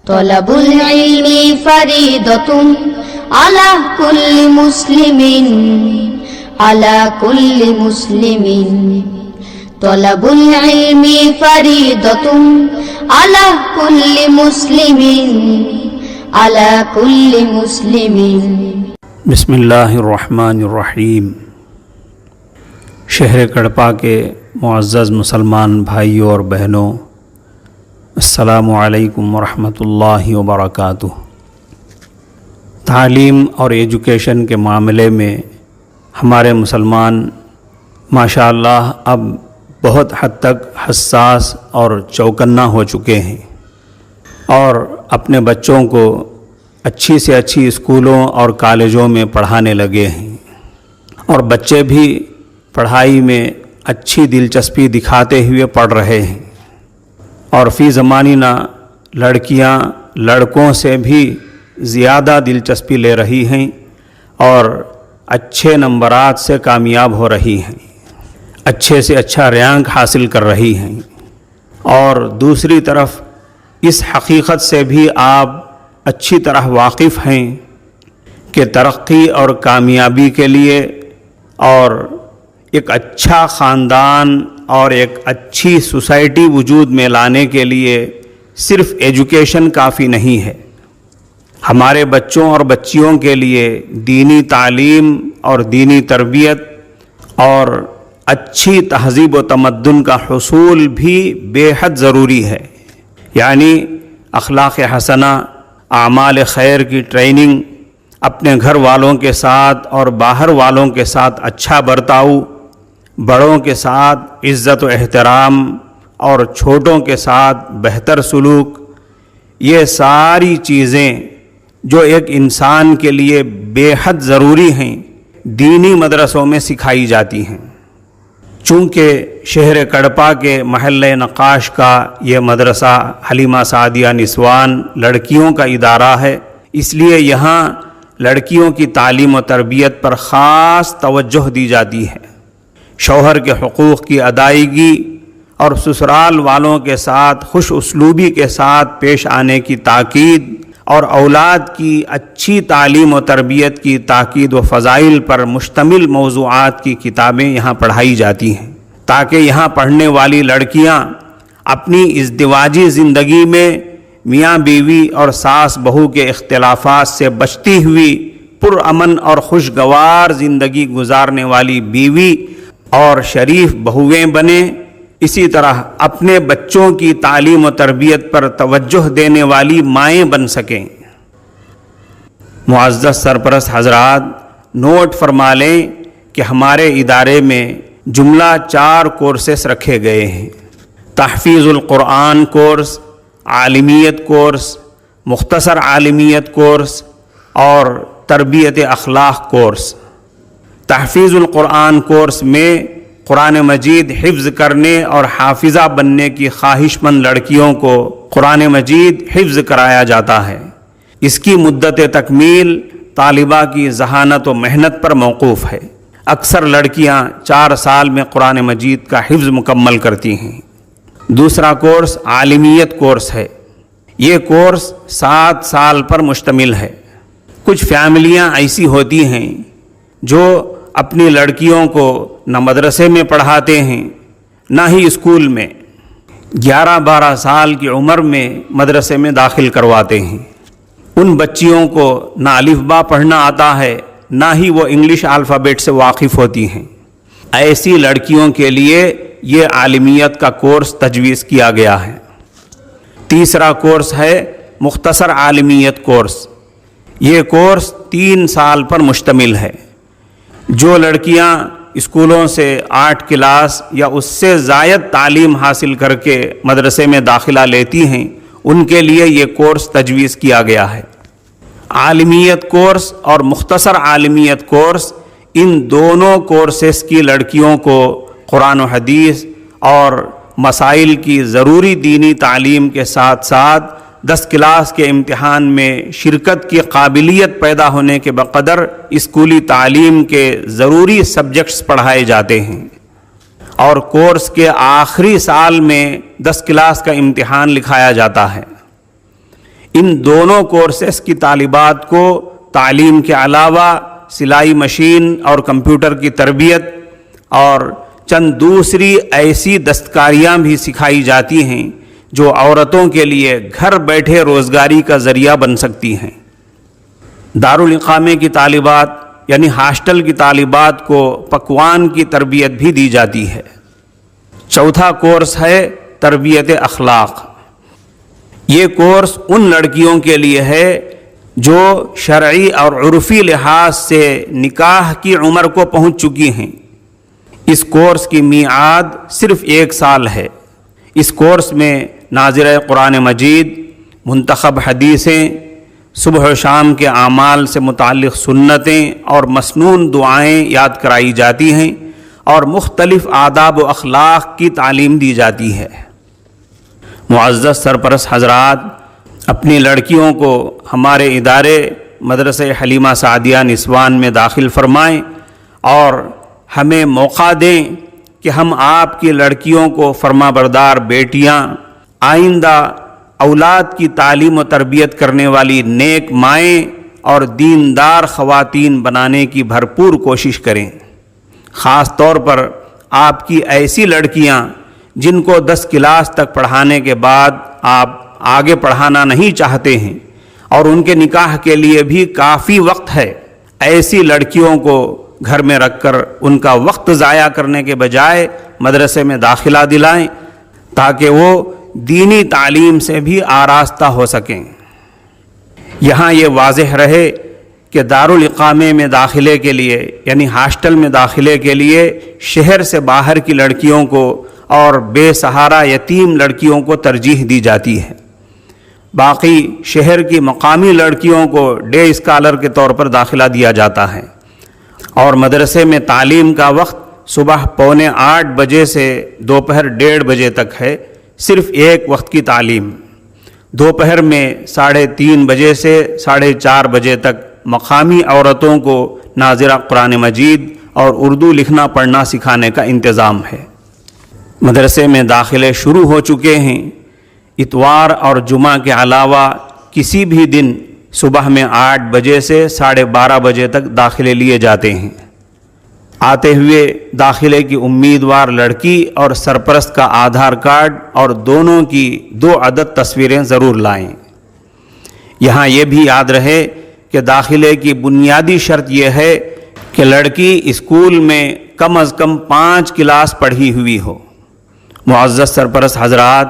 طلب العلم فريضة على كل مسلم على كل مسلم طلب العلم فريضة على كل مسلم على كل مسلم. بسم اللہ الرحمن الرحیم. شہر کڑپا کے معزز مسلمان بھائیوں اور بہنوں، السلام علیکم ورحمۃ اللہ وبرکاتہ. تعلیم اور ایجوکیشن کے معاملے میں ہمارے مسلمان ماشاء اللہ اب بہت حد تک حساس اور چوکنا ہو چکے ہیں اور اپنے بچوں کو اچھی سے اچھی اسکولوں اور کالجوں میں پڑھانے لگے ہیں، اور بچے بھی پڑھائی میں اچھی دلچسپی دکھاتے ہوئے پڑھ رہے ہیں، اور فی زمانہ لڑکیاں لڑکوں سے بھی زیادہ دلچسپی لے رہی ہیں اور اچھے نمبرات سے کامیاب ہو رہی ہیں، اچھے سے اچھا رینک حاصل کر رہی ہیں. اور دوسری طرف اس حقیقت سے بھی آپ اچھی طرح واقف ہیں کہ ترقی اور کامیابی کے لیے اور ایک اچھا خاندان اور ایک اچھی سوسائٹی وجود میں لانے کے لیے صرف ایجوکیشن کافی نہیں ہے. ہمارے بچوں اور بچیوں کے لیے دینی تعلیم اور دینی تربیت اور اچھی تہذیب و تمدن کا حصول بھی بے حد ضروری ہے. یعنی اخلاق حسنہ، اعمال خیر کی ٹریننگ، اپنے گھر والوں کے ساتھ اور باہر والوں کے ساتھ اچھا برتاؤ، بڑوں کے ساتھ عزت و احترام اور چھوٹوں کے ساتھ بہتر سلوک، یہ ساری چیزیں جو ایک انسان کے لیے بے حد ضروری ہیں دینی مدرسوں میں سکھائی جاتی ہیں. چونکہ شہر کڑپا کے محلہ نقاش کا یہ مدرسہ حلیمہ سعدیہ نسوان لڑکیوں کا ادارہ ہے، اس لیے یہاں لڑکیوں کی تعلیم و تربیت پر خاص توجہ دی جاتی ہے. شوہر کے حقوق کی ادائیگی اور سسرال والوں کے ساتھ خوش اسلوبی کے ساتھ پیش آنے کی تاکید اور اولاد کی اچھی تعلیم و تربیت کی تاکید و فضائل پر مشتمل موضوعات کی کتابیں یہاں پڑھائی جاتی ہیں، تاکہ یہاں پڑھنے والی لڑکیاں اپنی ازدواجی زندگی میں میاں بیوی اور ساس بہو کے اختلافات سے بچتی ہوئی پرامن اور خوشگوار زندگی گزارنے والی بیوی اور شریف بہویں بنیں. اسی طرح اپنے بچوں کی تعلیم و تربیت پر توجہ دینے والی مائیں بن سکیں. معزز سرپرست حضرات، نوٹ فرما لیں کہ ہمارے ادارے میں جملہ 4 کورسز رکھے گئے ہیں: تحفیظ القرآن کورس، عالمیت کورس، مختصر عالمیت کورس اور تربیت اخلاق کورس. تحفیظ القرآن کورس میں قرآن مجید حفظ کرنے اور حافظہ بننے کی خواہش مند لڑکیوں کو قرآن مجید حفظ کرایا جاتا ہے. اس کی مدت تکمیل طالبہ کی ذہانت و محنت پر موقوف ہے. اکثر لڑکیاں 4 سال میں قرآن مجید کا حفظ مکمل کرتی ہیں. دوسرا کورس عالمیت کورس ہے. یہ کورس 7 سال پر مشتمل ہے. کچھ فیملیاں ایسی ہوتی ہیں جو اپنی لڑکیوں کو نہ مدرسے میں پڑھاتے ہیں نہ ہی اسکول میں، 11-12 سال کی عمر میں مدرسے میں داخل کرواتے ہیں. ان بچیوں کو نہ الف با پڑھنا آتا ہے نہ ہی وہ انگلش الفابیٹ سے واقف ہوتی ہیں. ایسی لڑکیوں کے لیے یہ عالمیت کا کورس تجویز کیا گیا ہے. تیسرا کورس ہے مختصر عالمیت کورس. یہ کورس 3 سال پر مشتمل ہے. جو لڑکیاں اسکولوں سے 8 کلاس یا اس سے زائد تعلیم حاصل کر کے مدرسے میں داخلہ لیتی ہیں ان کے لیے یہ کورس تجویز کیا گیا ہے. عالمیت کورس اور مختصر عالمیت کورس، ان دونوں کورسز کی لڑکیوں کو قرآن و حدیث اور مسائل کی ضروری دینی تعلیم کے ساتھ ساتھ 10 کلاس کے امتحان میں شرکت کی قابلیت پیدا ہونے کے بقدر اسکولی تعلیم کے ضروری سبجیکٹس پڑھائے جاتے ہیں. اور کورس کے آخری سال میں 10 کلاس کا امتحان لکھایا جاتا ہے. ان دونوں کورسز کی طالبات کو تعلیم کے علاوہ سلائی مشین اور کمپیوٹر کی تربیت اور چند دوسری ایسی دستکاریاں بھی سکھائی جاتی ہیں جو عورتوں کے لیے گھر بیٹھے روزگاری کا ذریعہ بن سکتی ہیں۔ دارالاقامے کی طالبات یعنی ہاسٹل کی طالبات کو پکوان کی تربیت بھی دی جاتی ہے۔ چوتھا کورس ہے تربیت اخلاق۔ یہ کورس ان لڑکیوں کے لیے ہے جو شرعی اور عرفی لحاظ سے نکاح کی عمر کو پہنچ چکی ہیں۔ اس کورس کی میعاد صرف 1 سال ہے۔ اس کورس میں ناظرہ قرآن مجید، منتخب حدیثیں، صبح و شام کے اعمال سے متعلق سنتیں اور مسنون دعائیں یاد کرائی جاتی ہیں اور مختلف آداب و اخلاق کی تعلیم دی جاتی ہے۔ معزز سرپرست حضرات، اپنی لڑکیوں کو ہمارے ادارے مدرسہ حلیمہ سعدیہ نسوان میں داخل فرمائیں اور ہمیں موقع دیں کہ ہم آپ کی لڑکیوں کو فرما بردار بیٹیاں، آئندہ اولاد کی تعلیم و تربیت کرنے والی نیک مائیں اور دیندار خواتین بنانے کی بھرپور کوشش کریں۔ خاص طور پر آپ کی ایسی لڑکیاں جن کو 10 کلاس تک پڑھانے کے بعد آپ آگے پڑھانا نہیں چاہتے ہیں اور ان کے نکاح کے لیے بھی کافی وقت ہے، ایسی لڑکیوں کو گھر میں رکھ کر ان کا وقت ضائع کرنے کے بجائے مدرسے میں داخلہ دلائیں تاکہ وہ دینی تعلیم سے بھی آراستہ ہو سکیں۔ یہاں یہ واضح رہے کہ دارالاقامے میں داخلے کے لیے یعنی ہاسٹل میں داخلے کے لیے شہر سے باہر کی لڑکیوں کو اور بے سہارا یتیم لڑکیوں کو ترجیح دی جاتی ہے۔ باقی شہر کی مقامی لڑکیوں کو ڈے اسکالر کے طور پر داخلہ دیا جاتا ہے اور مدرسے میں تعلیم کا وقت صبح 7:45 بجے سے دوپہر 1:30 بجے تک ہے، صرف ایک وقت کی تعلیم۔ دوپہر میں 3:30 بجے سے 4:30 بجے تک مقامی عورتوں کو ناظرہ قرآن مجید اور اردو لکھنا پڑھنا سکھانے کا انتظام ہے۔ مدرسے میں داخلے شروع ہو چکے ہیں۔ اتوار اور جمعہ کے علاوہ کسی بھی دن صبح میں 8 بجے سے 12:30 بجے تک داخلے لیے جاتے ہیں۔ آتے ہوئے داخلے کی امیدوار لڑکی اور سرپرست کا آدھار کارڈ اور دونوں کی 2 عدد تصویریں ضرور لائیں۔ یہاں یہ بھی یاد رہے کہ داخلے کی بنیادی شرط یہ ہے کہ لڑکی اسکول میں کم از کم 5 کلاس پڑھی ہوئی ہو۔ معزز سرپرست حضرات،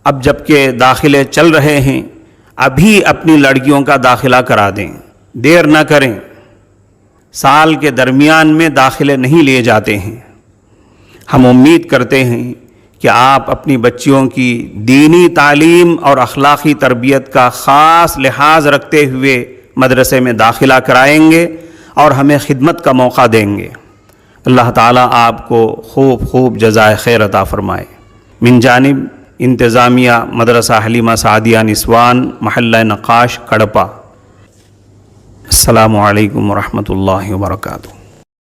اب جب کہ داخلے چل رہے ہیں، ابھی اپنی لڑکیوں کا داخلہ کرا دیں، دیر نہ کریں۔ سال کے درمیان میں داخلے نہیں لیے جاتے ہیں۔ ہم امید کرتے ہیں کہ آپ اپنی بچیوں کی دینی تعلیم اور اخلاقی تربیت کا خاص لحاظ رکھتے ہوئے مدرسے میں داخلہ کرائیں گے اور ہمیں خدمت کا موقع دیں گے۔ اللہ تعالیٰ آپ کو خوب خوب جزائے خیر عطا فرمائے۔ من جانب انتظامیہ مدرسہ حلیمہ سعدیہ نسوان، محلہ نقاش، کڑپا۔ السلام علیکم ورحمۃ اللہ وبرکاتہ۔